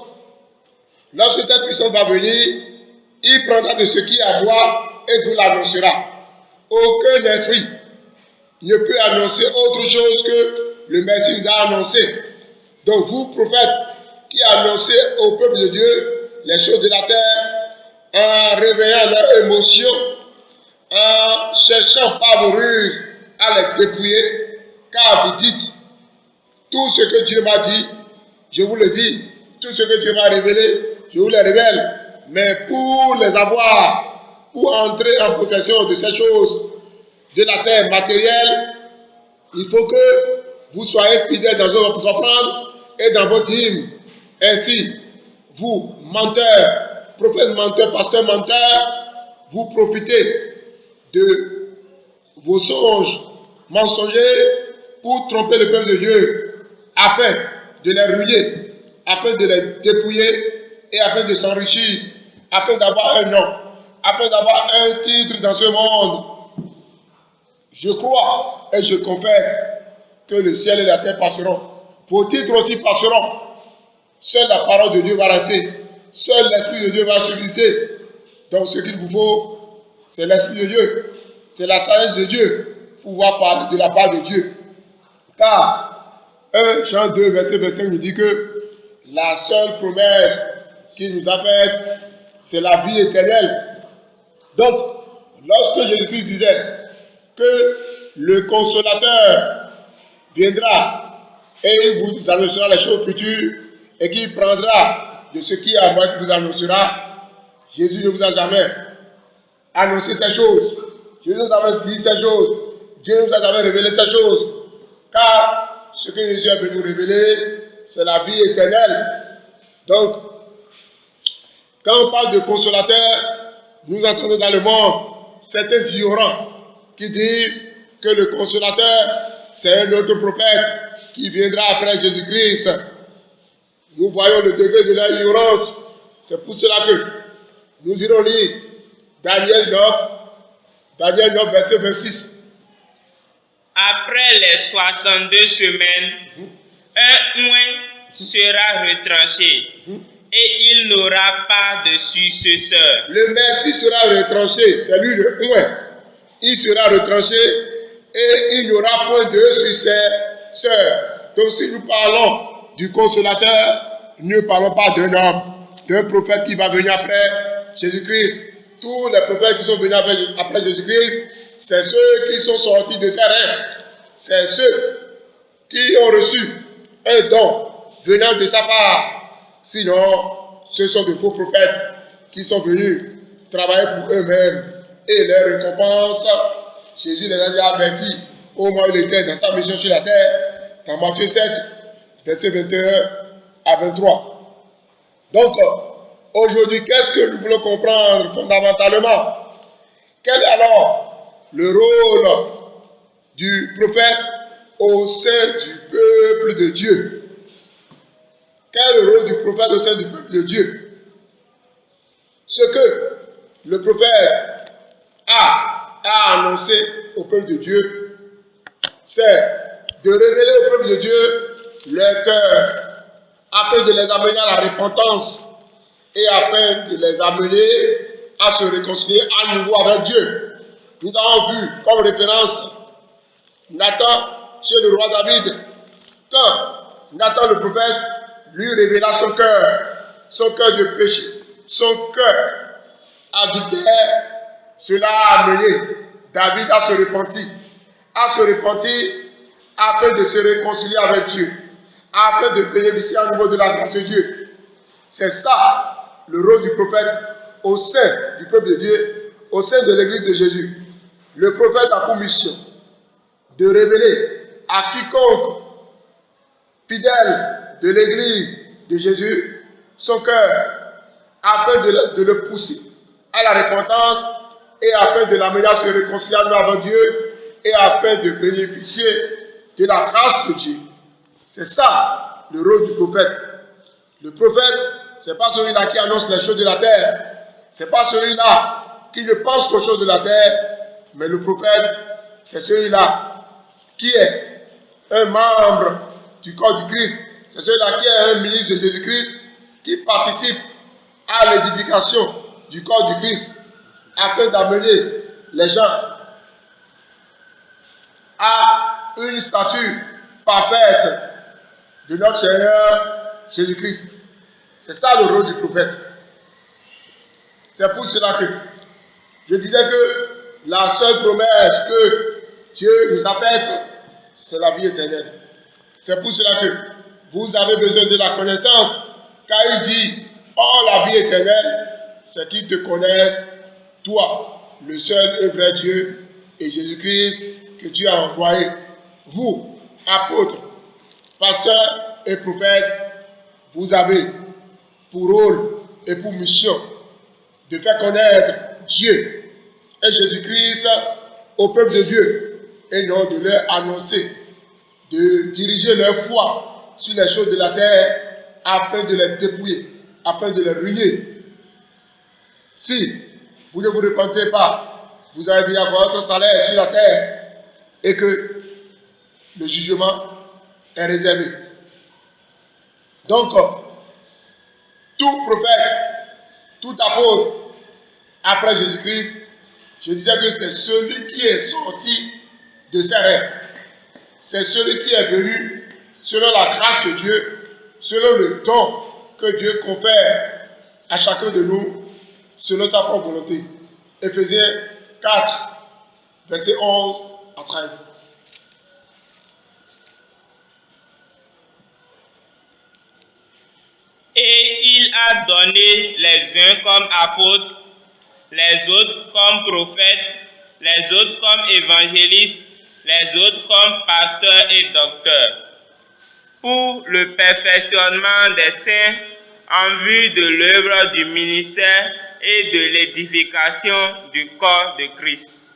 Lorsque cette puissance va venir, il prendra de ce qui est à moi et vous l'annoncera. Aucun esprit ne peut annoncer autre chose que le Messie nous a annoncé. Donc vous, prophètes, qui annoncez au peuple de Dieu les choses de la terre, en réveillant leurs émotions, en cherchant par vos ruses à les dépouiller, car vous dites, tout ce que Dieu m'a dit, je vous le dis, tout ce que Dieu m'a révélé, je vous le révèle. Mais pour les avoir, pour entrer en possession de ces choses de la terre matérielle, il faut que vous soyez fidèles dans votre offrande et dans votre dîme. Ainsi, vous, menteurs, prophètes menteurs, pasteurs menteurs, vous profitez de vos songes mensongers pour tromper le peuple de Dieu, afin de les ruiner, afin de les dépouiller et afin de s'enrichir, afin d'avoir un nom, afin d'avoir un titre dans ce monde. Je crois et je confesse que le ciel et la terre passeront. Vos titres aussi passeront. Seule la parole de Dieu va rester. Seul l'Esprit de Dieu va subsister. Donc ce qu'il vous faut, c'est l'Esprit de Dieu. C'est la sagesse de Dieu. Pouvoir parler de la part de Dieu. Car 1 Jean 2, verset 25 nous dit que la seule promesse qu'il nous a faite, c'est la vie éternelle. Donc, lorsque Jésus-Christ disait que le consolateur viendra et il vous annoncera les choses futures et qu'il prendra de ce qui est à moi qui vous annoncera, Jésus ne vous a jamais annoncé ces choses. Jésus nous a jamais dit ces choses. Dieu nous a jamais révélé ces choses. Car ce que Jésus a venu nous révéler, c'est la vie éternelle. Donc, quand on parle de consolateur, nous entendons dans le monde certains ignorants qui disent que le consolateur, c'est un autre prophète qui viendra après Jésus-Christ. Nous voyons le degré de leur ignorance. C'est pour cela que nous irons lire Daniel 9, verset 26. Après les 62 semaines, un oint sera retranché et il n'aura pas de successeur. Le Messie sera retranché, c'est lui le oint. Il sera retranché et il n'y aura point de successeur. Donc si nous parlons du consolateur, nous ne parlons pas d'un homme, d'un prophète qui va venir après Jésus-Christ. Tous les prophètes qui sont venus après Jésus-Christ, c'est ceux qui sont sortis de ses rêves. C'est ceux qui ont reçu un don venant de sa part. Sinon, ce sont de faux prophètes qui sont venus travailler pour eux-mêmes et leur récompense. Jésus les a déjà avertis au moment où il était dans sa mission sur la terre, dans Matthieu 7, versets 21 à 23. Donc, aujourd'hui, qu'est-ce que nous voulons comprendre fondamentalement? Quel est alors le rôle du prophète au sein du peuple de Dieu? Quel est le rôle du prophète au sein du peuple de Dieu? Ce que le prophète a annoncé au peuple de Dieu, c'est de révéler au peuple de Dieu leur cœur, afin de les amener à la repentance et afin de les amener à se réconcilier à nouveau avec Dieu. Nous avons vu comme référence Nathan chez le roi David, quand Nathan le prophète lui révéla son cœur de péché, son cœur adultère. Cela a amené David à se repentir afin de se réconcilier avec Dieu, afin de bénéficier à nouveau de la grâce de Dieu. C'est ça le rôle du prophète au sein du peuple de Dieu, au sein de l'église de Jésus. Le prophète a pour mission de révéler à quiconque fidèle de l'église de Jésus son cœur, afin de le pousser à la repentance et afin de l'amener à se réconcilier avec Dieu et afin de bénéficier de la grâce de Dieu. C'est ça le rôle du prophète. Le prophète, ce n'est pas celui-là qui annonce les choses de la terre. Ce n'est pas celui-là qui ne pense qu'aux choses de la terre. Mais le prophète, c'est celui-là qui est un membre du corps du Christ. C'est celui-là qui est un ministre de Jésus-Christ, qui participe à l'édification du corps du Christ, afin d'amener les gens à une stature parfaite de notre Seigneur Jésus-Christ. C'est ça le rôle du prophète. C'est pour cela que je disais que la seule promesse que Dieu nous a faite, c'est la vie éternelle. C'est pour cela que vous avez besoin de la connaissance, car il dit, oh la vie éternelle, c'est qu'ils te connaissent, toi, le seul et vrai Dieu, et Jésus-Christ que Dieu a envoyé. Vous, apôtres, pasteurs et prophètes, vous avez pour rôle et pour mission de faire connaître Dieu et Jésus-Christ au peuple de Dieu, et non de leur annoncer, de diriger leur foi sur les choses de la terre afin de les dépouiller, afin de les ruiner. Si vous ne vous repentez pas, vous allez déjà avoir votre salaire sur la terre et que le jugement est réservé. Donc, tout prophète, tout apôtre, après Jésus-Christ, je disais que c'est celui qui est sorti de ses rêves. C'est celui qui est venu selon la grâce de Dieu, selon le don que Dieu confère à chacun de nous, selon sa propre volonté. Éphésiens 4, versets 11 à 13. Et il a donné les uns comme apôtres, les autres comme prophètes, les autres comme évangélistes, les autres comme pasteurs et docteurs, pour le perfectionnement des saints en vue de l'œuvre du ministère et de l'édification du corps de Christ,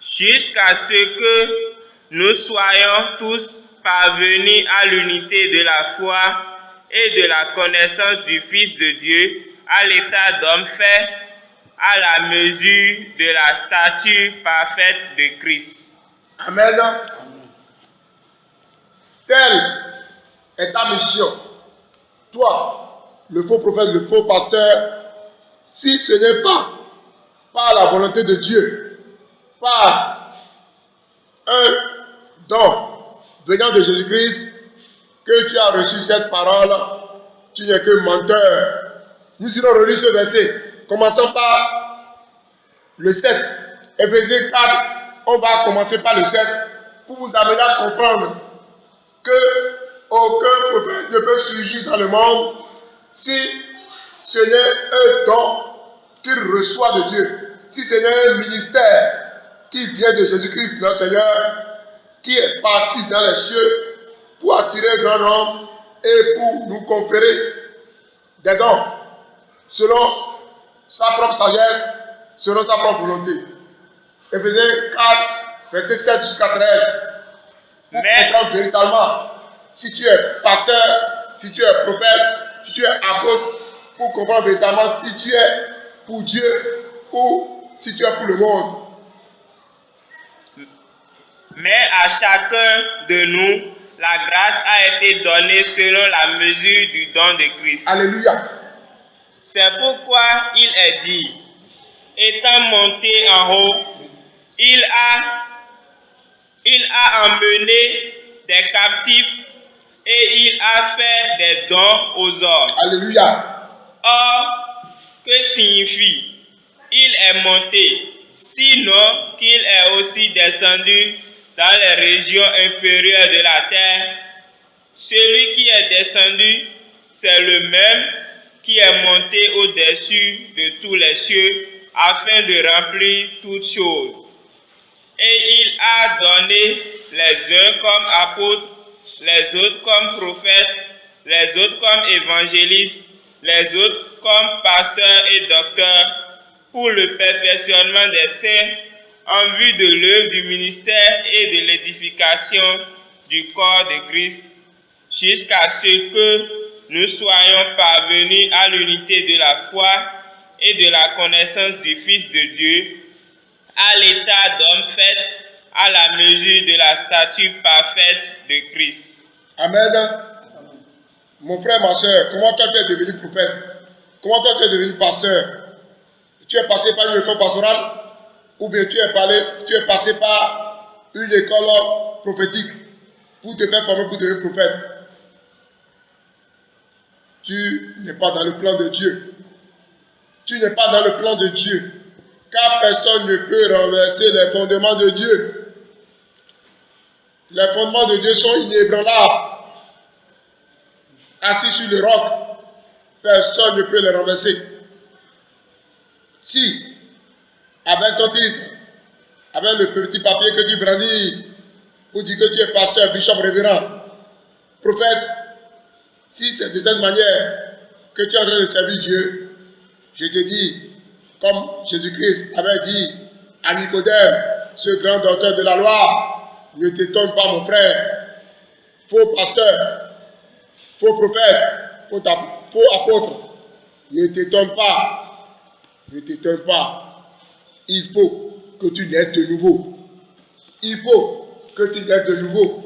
jusqu'à ce que nous soyons tous parvenus à l'unité de la foi et de la connaissance du Fils de Dieu, à l'état d'homme fait, à la mesure de la stature parfaite de Christ. Amen. Telle est ta mission. Toi, le faux prophète, le faux pasteur, si ce n'est pas par la volonté de Dieu, par un don venant de Jésus-Christ, que tu as reçu cette parole, tu n'es que menteur. Nous irons relire ce verset. Commençons par le 7. Éphésiens 4, on va commencer par le 7 pour vous amener à comprendre que aucun prophète ne peut surgir dans le monde si ce n'est un don qu'il reçoit de Dieu, si ce n'est un ministère qui vient de Jésus-Christ, notre Seigneur, qui est parti dans les cieux pour attirer un grand nombre et pour nous conférer des dons, selon sa propre sagesse, selon sa propre volonté. Éphésiens 4, versets 7 jusqu'à 13. Pour comprendre véritablement si tu es pasteur, si tu es prophète, si tu es apôtre, pour comprendre véritablement si tu es pour Dieu ou si tu es pour le monde. Mais à chacun de nous, la grâce a été donnée selon la mesure du don de Christ. Alléluia. C'est pourquoi il est dit, étant monté en haut, il a emmené des captifs et il a fait des dons aux hommes. Alléluia. Or, que signifie il est monté, sinon qu'il est aussi descendu dans les régions inférieures de la terre? Celui qui est descendu, c'est le même qui est monté au-dessus de tous les cieux afin de remplir toutes choses. Et il a donné les uns comme apôtres, les autres comme prophètes, les autres comme évangélistes, les autres comme pasteurs et docteurs, pour le perfectionnement des saints, en vue de l'œuvre du ministère et de l'édification du corps de Christ, jusqu'à ce que nous soyons parvenus à l'unité de la foi et de la connaissance du Fils de Dieu, à l'état d'homme fait à la mesure de la stature parfaite de Christ. Amen. Mon frère, ma soeur, comment toi tu es devenu prophète? Comment toi tu es devenu pasteur? Tu es passé par une école pastorale? Ou bien tu es passé par une école prophétique pour te faire former pour devenir prophète? Tu n'es pas dans le plan de Dieu. Tu n'es pas dans le plan de Dieu. Car personne ne peut renverser les fondements de Dieu. Les fondements de Dieu sont inébranlables. Assis sur le roc, personne ne peut les renverser. Si, avec ton titre, avec le petit papier que tu brandis, pour dire que tu es pasteur, bishop, révérend, prophète, si c'est de cette manière que tu es en train de servir Dieu, je te dis, comme Jésus-Christ avait dit à Nicodème, ce grand docteur de la loi, ne t'étonne pas mon frère, faux pasteur, faux prophète, faux apôtre, ne t'étonne pas, ne t'étonne pas. Il faut que tu naisses de nouveau. Il faut que tu naisses de nouveau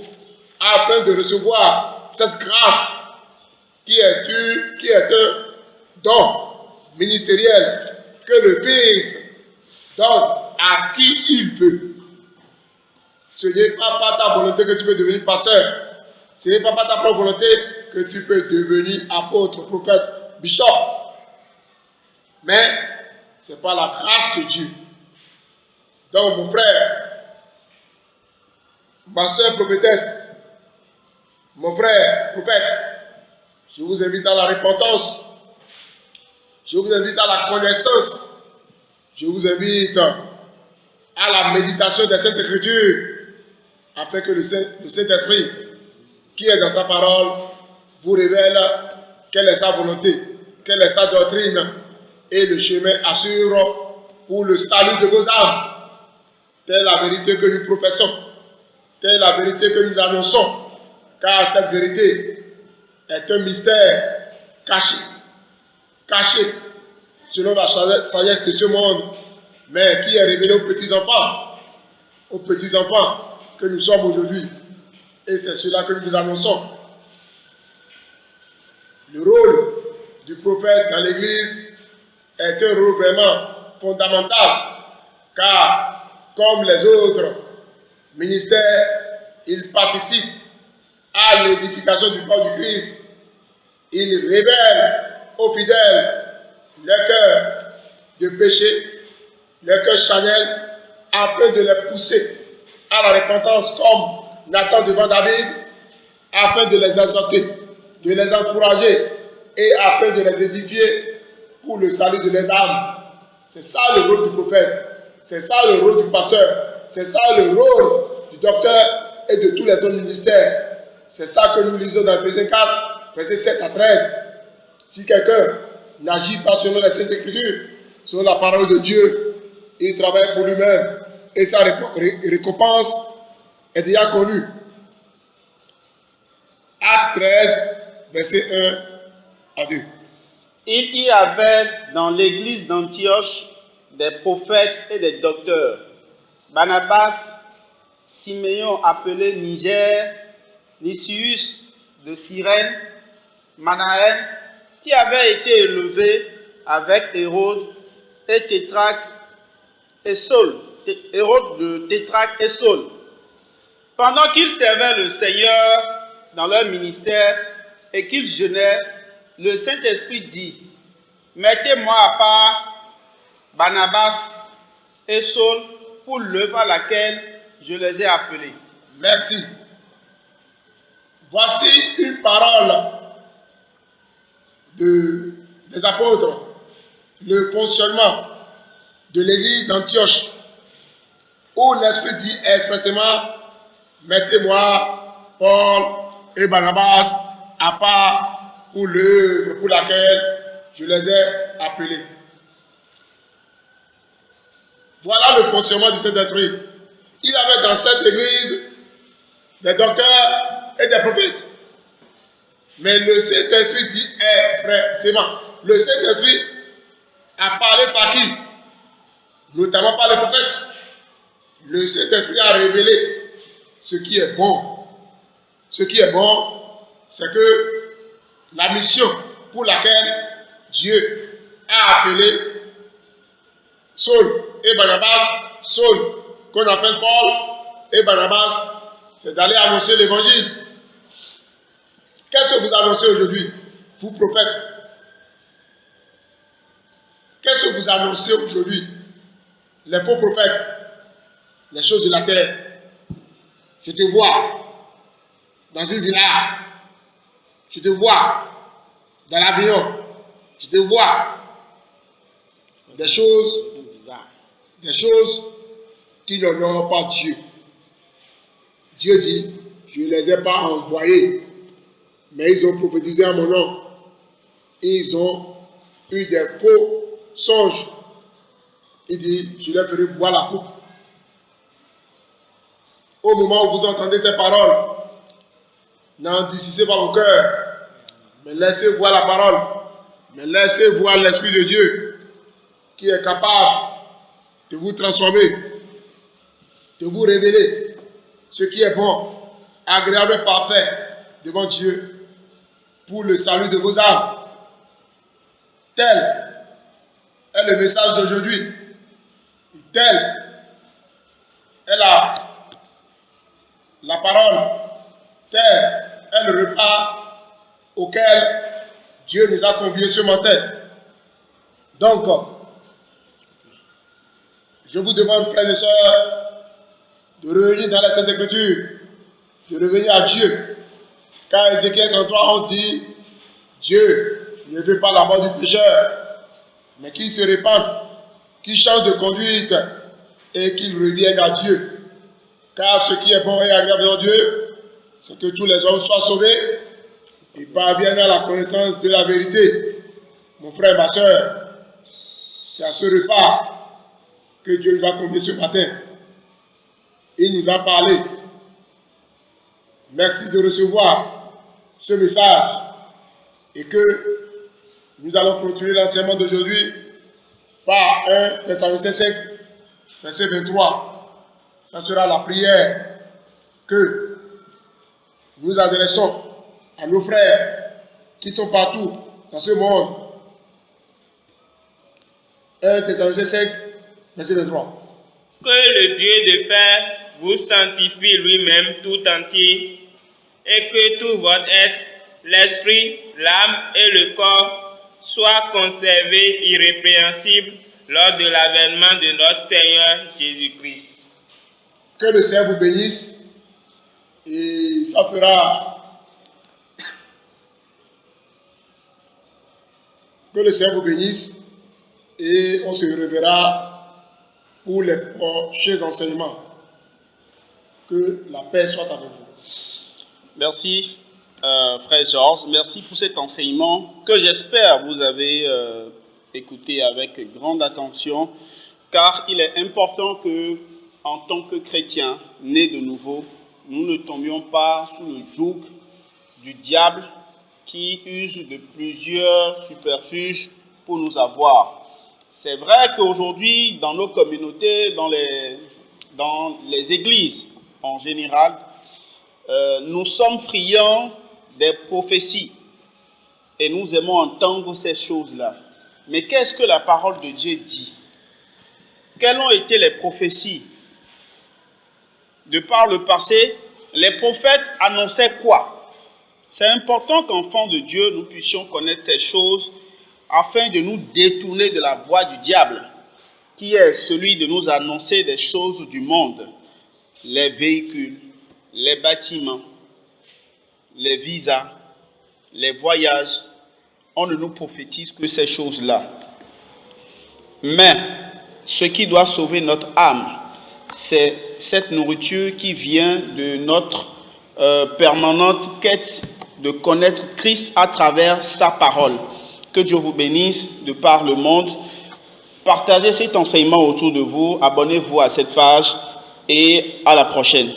afin de recevoir cette grâce qui est un don ministériel que le Fils donne à qui il veut. Ce n'est pas par ta volonté que tu peux devenir pasteur. Ce n'est pas par ta propre volonté que tu peux devenir apôtre, prophète, bishop. Mais c'est par la grâce de Dieu. Donc mon frère, ma soeur prophétesse, mon frère prophète, je vous invite à la repentance. Je vous invite à la connaissance. Je vous invite à la méditation des Saintes Écritures, afin que le Saint-Esprit, qui est dans sa parole, vous révèle quelle est sa volonté, quelle est sa doctrine, et le chemin assure pour le salut de vos âmes. Telle est la vérité que nous professons, telle est la vérité que nous annonçons, car cette vérité est un mystère caché, selon la sagesse de ce monde, mais qui est révélé aux petits-enfants que nous sommes aujourd'hui. Et c'est cela que nous annonçons. Le rôle du prophète dans l'Église est un rôle vraiment fondamental, car comme les autres ministères, il participe à l'édification du corps du Christ. Il révèle aux fidèles le cœur de péché, le cœur charnel, afin de les pousser à la repentance comme Nathan devant David, afin de les exhorter, de les encourager et afin de les édifier pour le salut de les âmes. C'est ça le rôle du prophète. C'est ça le rôle du pasteur. C'est ça le rôle du docteur et de tous les autres ministères. C'est ça que nous lisons dans Ephésiens 4, versets 7 à 13. Si quelqu'un n'agit pas selon la Sainte Écriture, selon la parole de Dieu, il travaille pour lui-même et sa récompense est déjà connue. Acte 13, verset 1 à 2. Il y avait dans l'église d'Antioche des prophètes et des docteurs. Barnabas, Siméon appelé Niger, Lysius de Cyrène, Manaën, qui avait été élevé avec Hérode et Tétrarque et Saul, Hérode de Tétrarque et Saul. Pendant qu'ils servaient le Seigneur dans leur ministère et qu'ils jeûnaient, le Saint-Esprit dit, « Mettez-moi à part Barnabas et Saul pour l'œuvre à laquelle je les ai appelés. » Merci. Voici une parole des apôtres, le fonctionnement de l'église d'Antioche, où l'Esprit dit expressément, mettez-moi Paul et Barnabas à part pour l'œuvre pour laquelle je les ai appelés. Voilà le fonctionnement du Saint-Esprit. Il avait dans cette église des docteurs et des prophètes. Mais le Saint-Esprit dit expressément. Le Saint-Esprit a parlé par qui? Notamment par les prophètes. Le Saint-Esprit a révélé ce qui est bon. Ce qui est bon, c'est que la mission pour laquelle Dieu a appelé Saul et Barnabas, Saul qu'on appelle Paul et Barnabas, c'est d'aller annoncer l'évangile. Qu'est-ce que vous annoncez aujourd'hui, vous prophètes? Qu'est-ce que vous annoncez aujourd'hui, les faux prophètes? Les choses de la terre. Je te vois dans une villa, je te vois dans l'avion, je te vois des choses qui n'honorent pas Dieu. Dieu dit, je ne les ai pas envoyés, mais ils ont prophétisé en mon nom. Ils ont eu des faux songes. Il dit, je leur ferai boire la coupe. Au moment où vous entendez ces paroles, n'endurcissez pas vos cœurs, mais laissez voir la parole, mais laissez voir l'Esprit de Dieu qui est capable de vous transformer, de vous révéler ce qui est bon, agréable et parfait devant Dieu pour le salut de vos âmes. Tel est le message d'aujourd'hui. Tel est la parole. Tel est le repas auquel Dieu nous a conviés ce matin. Donc, je vous demande, frères et sœurs, de revenir dans la Sainte Écriture, de revenir à Dieu. Car Ézéchiel 33, on dit, Dieu ne veut pas la mort du pécheur, mais qu'il se répande, qu'il change de conduite et qu'il revienne à Dieu. Car ce qui est bon et agréable en Dieu, c'est que tous les hommes soient sauvés et parviennent à la connaissance de la vérité. Mon frère, ma soeur, c'est à ce repas que Dieu nous a conviés ce matin. Il nous a parlé. Merci de recevoir ce message et que nous allons clôturer l'enseignement d'aujourd'hui par 1 Thessaloniciens 5, verset 23. Ça sera la prière que nous adressons à nos frères qui sont partout dans ce monde. 1 Thessaloniciens 5, verset 23. Que le Dieu de paix vous sanctifie lui-même tout entier, et que tout votre être, l'esprit, l'âme et le corps soient conservés irrépréhensibles lors de l'avènement de notre Seigneur Jésus-Christ. Que le Seigneur vous bénisse et ça fera Que le Seigneur vous bénisse et on se reverra pour les prochains enseignements. Que la paix soit avec vous. Merci, frère Georges. Merci pour cet enseignement que j'espère vous avez écouté avec grande attention, car il est important que, en tant que chrétiens nés de nouveau, nous ne tombions pas sous le joug du diable qui use de plusieurs subterfuges pour nous avoir. C'est vrai qu'aujourd'hui, dans nos communautés, dans les églises en général, nous sommes friands des prophéties et nous aimons entendre ces choses-là. Mais qu'est-ce que la parole de Dieu dit? Quelles ont été les prophéties? De par le passé, les prophètes annonçaient quoi? C'est important qu'enfants de Dieu, nous puissions connaître ces choses afin de nous détourner de la voie du diable, qui est celui de nous annoncer des choses du monde, les véhicules, les bâtiments, les visas, les voyages. On ne nous prophétise que ces choses-là. Mais ce qui doit sauver notre âme, c'est cette nourriture qui vient de notre permanente quête de connaître Christ à travers sa parole. Que Dieu vous bénisse de par le monde. Partagez cet enseignement autour de vous, abonnez-vous à cette page et à la prochaine.